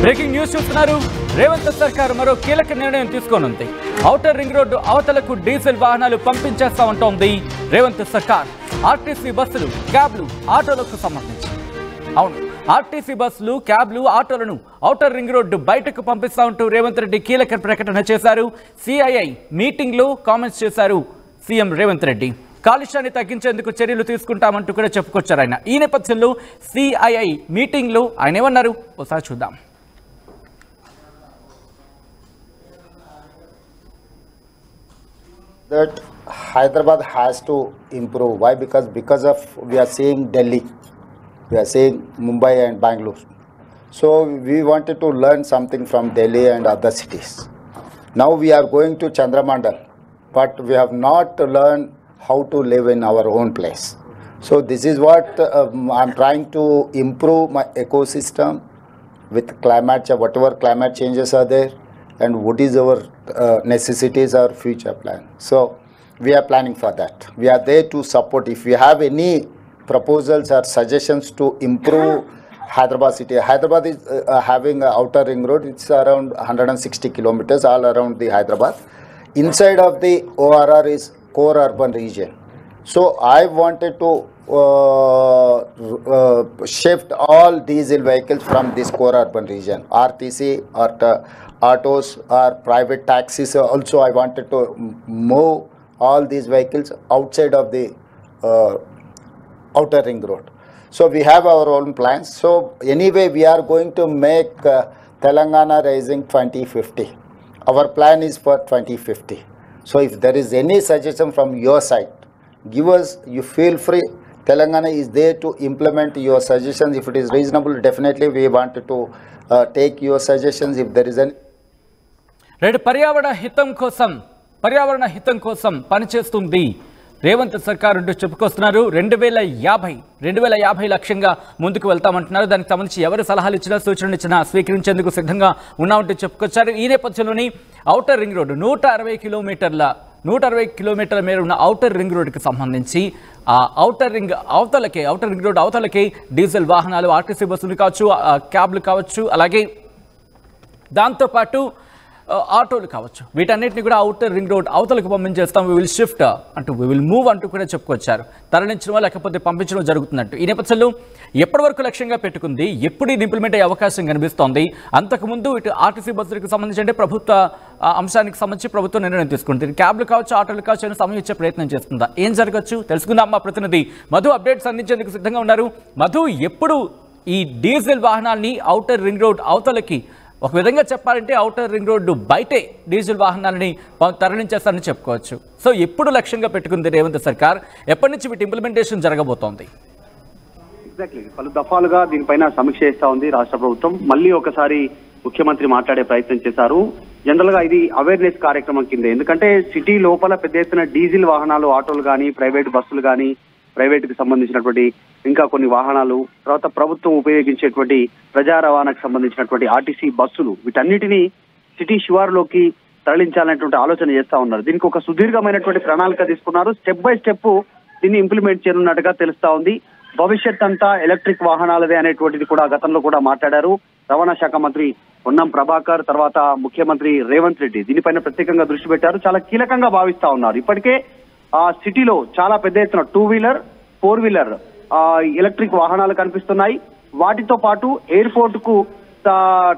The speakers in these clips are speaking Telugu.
బ్రేకింగ్ న్యూస్ చూస్తున్నారు. రేవంత్ సర్కార్ మరో కీలక నిర్ణయం తీసుకోనుంది. ఔటర్ రింగ్ రోడ్డు అవతలకు డీజిల్ వాహనాలు పంపించేస్తా ఉంటోంది రేవంత్ సర్కార్. ఆర్టీసీ బస్సులు, క్యాబ్లు, ఆటోలకు సంబంధించి అవును, ఆర్టీసీ బస్సులు, క్యాబ్లు, ఆటోలను ఔటర్ రింగ్ రోడ్డు బయటకు పంపిస్తా ఉంటూ రేవంత్ రెడ్డి కీలక ప్రకటన చేశారు. సిఐఐ మీటింగ్లో కామెంట్స్ చేశారు సీఎం రేవంత్ రెడ్డి. కాలుష్యాన్ని తగ్గించేందుకు చర్యలు తీసుకుంటామంటూ కూడా చెప్పుకొచ్చారు ఆయన. ఈ నేపథ్యంలో సిఐఐ మీటింగ్లో ఆయన ఏమన్నారు ఒకసారి చూద్దాం. That Hyderabad has to improve. Why? Because of we are seeing Delhi, we are seeing Mumbai and Bangalore. So we wanted to learn something from Delhi and other cities. Now we are going to Chandramandal, but we have not learned how to live in our own place. So this is what I'm trying to improve my ecosystem with climate change, whatever climate changes are there, and what is our necessities or future plan. So we are planning for that. We are there to support. If you have any proposals or suggestions to improve Hyderabad city. Hyderabad is having an outer ring road. It's around 160 kilometers all around the Hyderabad. Inside of the ORR is core urban region. So I wanted to shift all diesel vehicles from this core urban region. RTC or autos or private taxis. Also I wanted to move all these vehicles outside of the outer ring road. So we have our own plans. So anyway we are going to make Telangana Rising 2050. Our plan is for 2050. So if there is any suggestion from your side, give us, you feel free. Telangana is there to implement your suggestions. If it is reasonable, definitely we want to take your suggestions. If there is any red పర్యావరణ హితం కోసం పనిచేస్తుంది రేవంత్ సర్కార్ అంటూ చెప్పుకొస్తున్నారు. 2050 లక్ష్యంగా ముందుకు వెళ్తామంటున్నారు. దానికి సంబంధించి ఎవరు సలహాలు ఇచ్చినా, సూచనలు ఇచ్చినా స్వీకరించేందుకు సిద్ధంగా ఉన్నామంటూ చెప్పుకొచ్చారు. ఈ నేపథ్యంలోని ఔటర్ రింగ్ రోడ్డు 160 కిలోమీటర్ల మేర ఉన్న ఔటర్ రింగ్ రోడ్డుకి సంబంధించి ఆ ఔటర్ రింగ్ రోడ్డు అవతలకి డీజిల్ వాహనాలు, ఆర్టీసీ బస్సులు కావచ్చు, క్యాబ్లు కావచ్చు, అలాగే దాంతోపాటు ఆటోలు కావచ్చు, వీటన్నిటిని కూడా ఔటర్ రింగ్ రోడ్ అవతలకు పంపించేస్తాం. వి విల్ షిఫ్ట్ అంటూ, వి విల్ మూవ్ అంటూ కూడా చెప్పుకొచ్చారు. తరలించడం లేకపోతే పంపించడం జరుగుతున్నట్టు. ఈ నేపథ్యంలో ఎప్పటి వరకు లక్ష్యంగా పెట్టుకుంది, ఎప్పుడు ఇది ఇంప్లిమెంట్ అయ్యే అవకాశం కనిపిస్తోంది? అంతకుముందు ఇటు ఆర్టీసీ బస్సులకు సంబంధించి అంటే ప్రభుత్వ అంశానికి సంబంధించి ప్రభుత్వం నిర్ణయం తీసుకుంటుంది. క్యాబ్లు కావచ్చు, ఆటోలు కావచ్చు అని సమయం ఇచ్చే ప్రయత్నం చేస్తుందా? ఏం జరగచ్చు తెలుసుకుందాం. మా ప్రతినిధి మధు అప్డేట్స్ అందించేందుకు సిద్ధంగా ఉన్నారు. మధు, ఎప్పుడు ఈ డీజిల్ వాహనాల్ని ఔటర్ రింగ్ రోడ్ అవతలకి, ఒక విధంగా చెప్పాలంటే ఔటర్ రింగ్ రోడ్డు బయటే డీజిల్ వాహనాలని తరలించేస్తారని చెప్పుకోవచ్చు. సో ఎప్పుడు లక్ష్యంగా పెట్టుకుంది రేవంత్ సర్కార్? ఎప్పటి నుంచి వీటి ఇంప్లిమెంటేషన్ జరగబోతోంది? ఎగ్జాక్ట్లీ పలు దఫాలుగా దీనిపైన సమీక్ష చేస్తా ఉంది రాష్ట్ర ప్రభుత్వం. మళ్ళీ ఒకసారి ముఖ్యమంత్రి మాట్లాడే ప్రయత్నం చేశారు. జనరల్ గా ఇది అవేర్నెస్ కార్యక్రమం కింద, ఎందుకంటే సిటీ లోపల పెద్ద ఎత్తున డీజిల్ వాహనాలు, ఆటోలు కానీ, ప్రైవేట్ బస్సులు కానీ, ప్రైవేట్ కి సంబంధించినటువంటి ఇంకా కొన్ని వాహనాలు, తర్వాత ప్రభుత్వం ఉపయోగించేటువంటి ప్రజా రవాణాకు సంబంధించినటువంటి ఆర్టీసీ బస్సులు, వీటన్నిటినీ సిటీ శివారులోకి తరలించాలనేటువంటి ఆలోచన చేస్తా ఉన్నారు. దీనికి ఒక సుదీర్ఘమైనటువంటి ప్రణాళిక తీసుకున్నారు. స్టెప్ బై స్టెప్ దీన్ని ఇంప్లిమెంట్ చేయనున్నట్టుగా తెలుస్తా ఉంది. భవిష్యత్ అంతా ఎలక్ట్రిక్ వాహనాలదే అనేటువంటిది కూడా గతంలో కూడా మాట్లాడారు రవాణా శాఖ మంత్రి పొన్నం ప్రభాకర్, తర్వాత ముఖ్యమంత్రి రేవంత్ రెడ్డి దీనిపైన ప్రత్యేకంగా దృష్టి పెట్టారు. చాలా కీలకంగా భావిస్తా ఉన్నారు. ఇప్పటికే ఆ సిటీలో చాలా పెద్ద ఎత్తున 2 వీలర్ 4 వీలర్ ఎలక్ట్రిక్ వాహనాలు కనిపిస్తున్నాయి. వాటితో పాటు ఎయిర్పోర్ట్ కు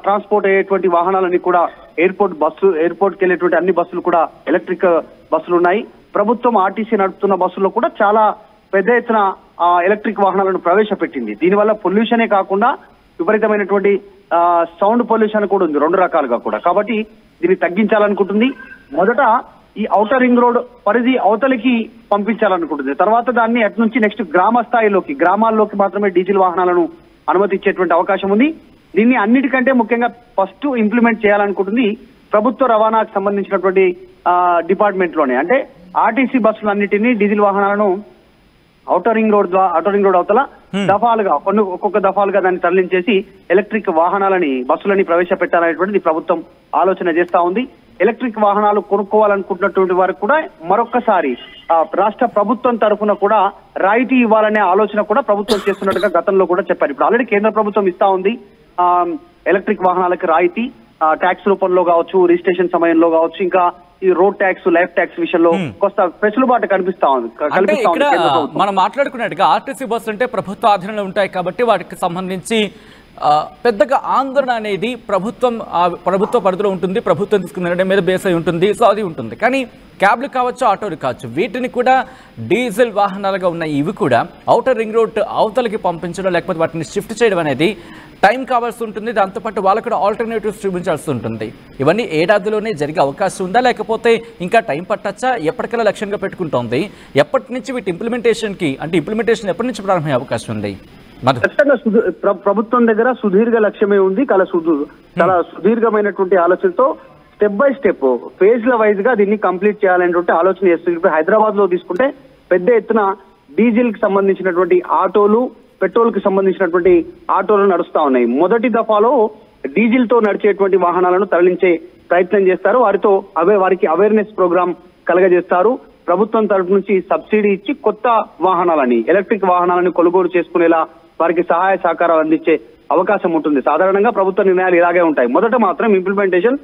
ట్రాన్స్పోర్ట్ అయ్యేటువంటి వాహనాలన్నీ కూడా, ఎయిర్పోర్ట్కి వెళ్ళేటువంటి అన్ని బస్సులు కూడా ఎలక్ట్రిక్ బస్సులు ఉన్నాయి. ప్రభుత్వం ఆర్టీసీ నడుపుతున్న బస్సుల్లో కూడా చాలా పెద్ద ఎత్తున ఎలక్ట్రిక్ వాహనాలను ప్రవేశపెట్టింది. దీనివల్ల పొల్యూషనే కాకుండా విపరీతమైనటువంటి సౌండ్ పొల్యూషన్ కూడా ఉంది, 2 రకాలుగా కూడా. కాబట్టి దీన్ని తగ్గించాలనుకుంటుంది. మొదట ఈ ఔటర్ రింగ్ రోడ్ పరిధి అవతలికి పంపించాలనుకుంటుంది. తర్వాత దాన్ని అటు నుంచి నెక్స్ట్ గ్రామాల్లోకి మాత్రమే డీజిల్ వాహనాలను అనుమతించేటువంటి అవకాశం ఉంది. దీన్ని అన్నిటికంటే ముఖ్యంగా ఫస్ట్ ఇంప్లిమెంట్ చేయాలనుకుంటుంది ప్రభుత్వ రవాణాకు సంబంధించినటువంటి డిపార్ట్మెంట్ లోనే. అంటే ఆర్టీసీ బస్సులన్నిటినీ, డీజిల్ వాహనాలను ఔటర్ రింగ్ రోడ్ అవతల దఫాలుగా ఒక్కొక్క దఫాలుగా దాన్ని తరలించేసి ఎలక్ట్రిక్ వాహనాలని, బస్సులని ప్రవేశపెట్టాలనేటువంటిది ప్రభుత్వం ఆలోచన చేస్తా ఉంది. ఎలక్ట్రిక్ వాహనాలు కొనుక్కోవాలనుకుంటున్నటువంటి వారికి కూడా మరొక్కసారి రాష్ట్ర ప్రభుత్వం తరఫున కూడా రాయితీ ఇవ్వాలనే ఆలోచన కూడా ప్రభుత్వం చేస్తున్నట్టుగా గతంలో కూడా చెప్పారు. ఇప్పుడు ఆల్రెడీ కేంద్ర ప్రభుత్వం ఇస్తా ఉంది. ఎలక్ట్రిక్ వాహనాలకి రాయితీ ట్యాక్స్ రూపంలో కావచ్చు, రిజిస్ట్రేషన్ సమయంలో కావచ్చు, ఇంకా ఈ రోడ్ ట్యాక్స్, లైఫ్ ట్యాక్స్ విషయంలో కొంత వెసులుబాటు కనిపిస్తా ఉంది. మనం మాట్లాడుకున్నట్టుగా ఆర్టీసీ బస్సులు అంటే ప్రభుత్వ ఆధీనంలో ఉంటాయి కాబట్టి వాటికి సంబంధించి పెద్దగా ఆందోళన అనేది ప్రభుత్వ పరిధిలో ఉంటుంది, ప్రభుత్వం తీసుకున్న నిర్ణయం మీద బేస్ అయి ఉంటుంది, సో అది ఉంటుంది. కానీ క్యాబ్లు కావచ్చు, ఆటోలు కావచ్చు, వీటిని కూడా డీజిల్ వాహనాలుగా ఉన్నాయి. ఇవి కూడా ఔటర్ రింగ్ రోడ్ అవతలకి పంపించడం లేకపోతే వాటిని షిఫ్ట్ చేయడం అనేది టైం కావాల్సి ఉంటుంది. దాంతోపాటు వాళ్ళకు కూడా ఆల్టర్నేటివ్స్ చూపించాల్సి ఉంటుంది. ఇవన్నీ ఏడాదిలోనే జరిగే అవకాశం ఉందా, లేకపోతే ఇంకా టైం పట్టచ్చా, ఎప్పటికల్లా లక్ష్యంగా పెట్టుకుంటోంది, ఎప్పటి నుంచి వీటి ఇంప్లిమెంటేషన్కి అంటే ఇంప్లిమెంటేషన్ ఎప్పటి నుంచి ప్రారంభమయ్యే అవకాశం ఉంది? ఖచ్చితంగా ప్రభుత్వం దగ్గర సుదీర్ఘ లక్ష్యమే ఉంది. చాలా సుదీర్ఘమైనటువంటి ఆలోచనతో స్టెప్ బై స్టెప్ ఫేజ్ల వైజ్ గా దీన్ని కంప్లీట్ చేయాలనేటువంటి ఆలోచన చేస్తుంది. ఇప్పుడు హైదరాబాద్ లో తీసుకుంటే పెద్ద ఎత్తున డీజిల్ కి సంబంధించినటువంటి ఆటోలు, పెట్రోల్ కి సంబంధించినటువంటి ఆటోలు నడుస్తా ఉన్నాయి. మొదటి దఫాలో డీజిల్ తో నడిచేటువంటి వాహనాలను తరలించే ప్రయత్నం చేస్తారు. వారికి అవేర్నెస్ ప్రోగ్రామ్ కలగజేస్తారు. ప్రభుత్వం తరఫు నుంచి సబ్సిడీ ఇచ్చి కొత్త వాహనాలని, ఎలక్ట్రిక్ వాహనాలను కొనుగోలు చేసుకునేలా వారికి సహాయ సహకారాలు అందించే అవకాశం ఉంటుంది. సాధారణంగా ప్రభుత్వ నిర్ణయాలు ఇలాగే ఉంటాయి. మొదట మాత్రం ఇంప్లిమెంటేషన్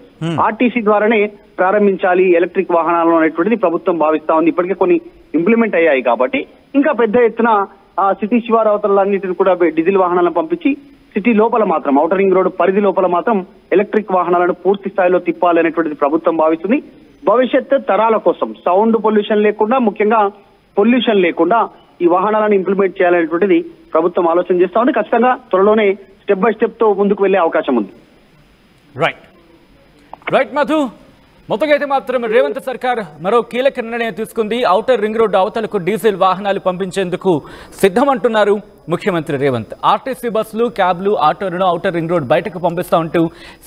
ఆర్టీసీ ద్వారానే ప్రారంభించాలి ఎలక్ట్రిక్ వాహనాలను అనేటువంటిది ప్రభుత్వం భావిస్తా ఉంది. ఇప్పటికే కొన్ని ఇంప్లిమెంట్ అయ్యాయి కాబట్టి ఇంకా పెద్ద ఎత్తున సిటీ శివారవతలన్నింటిని కూడా డీజిల్ వాహనాలను పంపించి సిటీ లోపల మాత్రం, ఔటర్ రింగ్ రోడ్ పరిధి లోపల మాత్రం ఎలక్ట్రిక్ వాహనాలను పూర్తి స్థాయిలో తిప్పాలి అనేటువంటిది ప్రభుత్వం భావిస్తుంది. భవిష్యత్ తరాల కోసం సౌండ్ పొల్యూషన్ లేకుండా, ముఖ్యంగా పొల్యూషన్ లేకుండా ఈ వాహనాలను ఇంప్లిమెంట్ చేయాలనేటువంటిది ప్రభుత్వం ఆలోచన చేస్తా ఉంది. ఖచ్చితంగా త్వరలోనే స్టెప్ బై స్టెప్ తో ముందుకు వెళ్లే అవకాశం ఉంది. రైట్ మధు, మొత్తంగా అయితే మాత్రం రేవంత్ సర్కార్ మరో కీలక నిర్ణయం తీసుకుంది. ఔటర్ రింగ్ రోడ్డు అవతలకు డీజిల్ వాహనాలు పంపించేందుకు సిద్ధమంటున్నారు ముఖ్యమంత్రి రేవంత్. ఆర్టీసీ బస్సులు, క్యాబ్లు, ఆటోలను ఔటర్ రింగ్ రోడ్ బయటకు పంపిస్తా ఉంటూ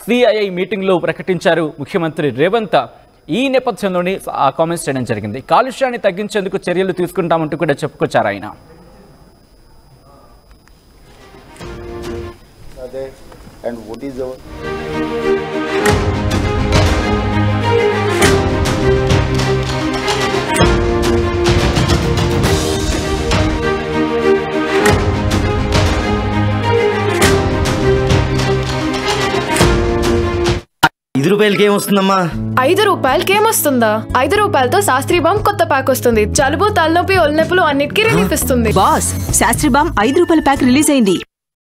సిఐఐ మీటింగ్ లో ప్రకటించారు ముఖ్యమంత్రి రేవంత్. ఈ నేపథ్యంలోనే ఆ కామెంట్స్ చేయడం జరిగింది. కాలుష్యాన్ని తగ్గించేందుకు చర్యలు తీసుకుంటామంటూ కూడా చెప్పుకొచ్చారు ఆయన. And what is our రూపాయలకేమొస్తుందమ్మా? 5 రూపాయలకేమొస్తుందా? 5 రూపాయలతో శాస్త్రీ బామ్ కొత్త ప్యాక్ వస్తుంది. జలుబు, తలనొప్పి, ఒళ్ళనొప్పులు అన్నిటికీ రిలీఫ్ ఇస్తుంది. బాస్, శాస్త్రీ బామ్ 5 రూపాయల ప్యాక్ రిలీజ్ అయింది.